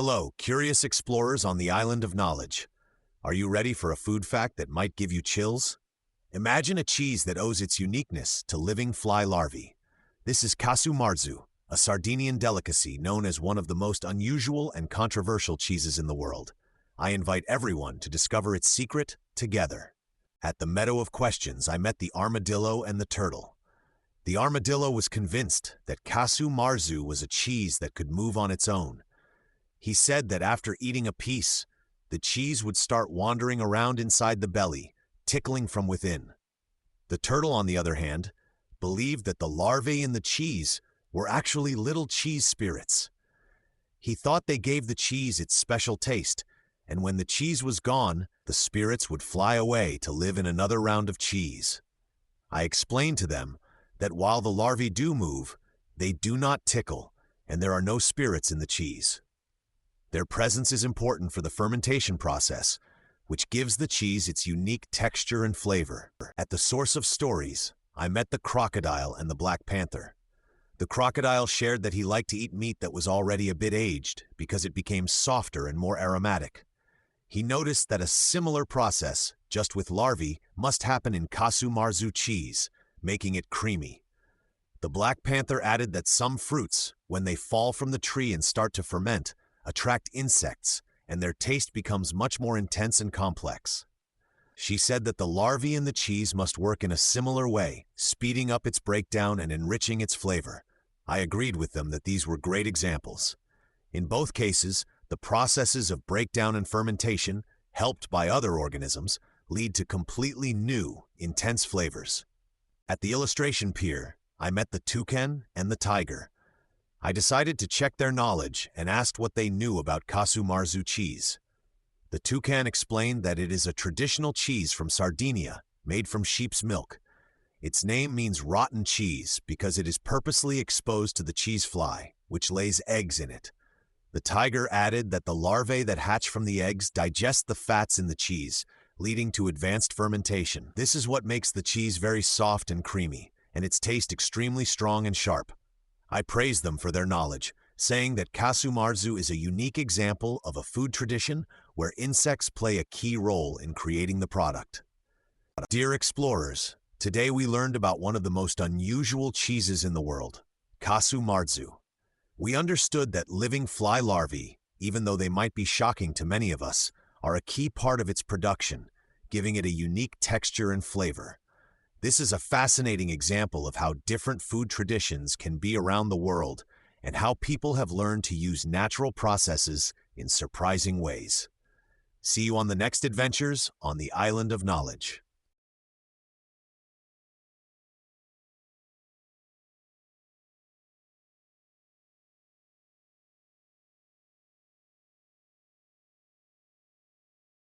Hello, curious explorers on the island of knowledge. Are you ready for a food fact that might give you chills? Imagine a cheese that owes its uniqueness to living fly larvae. This is Casu Marzu, a Sardinian delicacy known as one of the most unusual and controversial cheeses in the world. I invite everyone to discover its secret together. At the Meadow of Questions, I met the armadillo and the turtle. The armadillo was convinced that Casu Marzu was a cheese that could move on its own. He said that after eating a piece, the cheese would start wandering around inside the belly, tickling from within. The turtle, on the other hand, believed that the larvae in the cheese were actually little cheese spirits. He thought they gave the cheese its special taste, and when the cheese was gone, the spirits would fly away to live in another round of cheese. I explained to them that while the larvae do move, they do not tickle, and there are no spirits in the cheese. Their presence is important for the fermentation process, which gives the cheese its unique texture and flavor. At the Source of Stories, I met the crocodile and the black panther. The crocodile shared that he liked to eat meat that was already a bit aged because it became softer and more aromatic. He noticed that a similar process, just with larvae, must happen in Casu Marzu cheese, making it creamy. The black panther added that some fruits, when they fall from the tree and start to ferment, attract insects, and their taste becomes much more intense and complex. She said that the larvae in the cheese must work in a similar way, speeding up its breakdown and enriching its flavor. I agreed with them that these were great examples. In both cases, the processes of breakdown and fermentation, helped by other organisms, lead to completely new, intense flavors. At the illustration pier, I met the toucan and the tiger. I decided to check their knowledge and asked what they knew about Casu Marzu cheese. The toucan explained that it is a traditional cheese from Sardinia, made from sheep's milk. Its name means rotten cheese because it is purposely exposed to the cheese fly, which lays eggs in it. The tiger added that the larvae that hatch from the eggs digest the fats in the cheese, leading to advanced fermentation. This is what makes the cheese very soft and creamy, and its taste extremely strong and sharp. I praised them for their knowledge, saying that Casu Marzu is a unique example of a food tradition where insects play a key role in creating the product. Dear explorers, today we learned about one of the most unusual cheeses in the world, Casu Marzu. We understood that living fly larvae, even though they might be shocking to many of us, are a key part of its production, giving it a unique texture and flavor. This is a fascinating example of how different food traditions can be around the world and how people have learned to use natural processes in surprising ways. See you on the next adventures on the Island of Knowledge.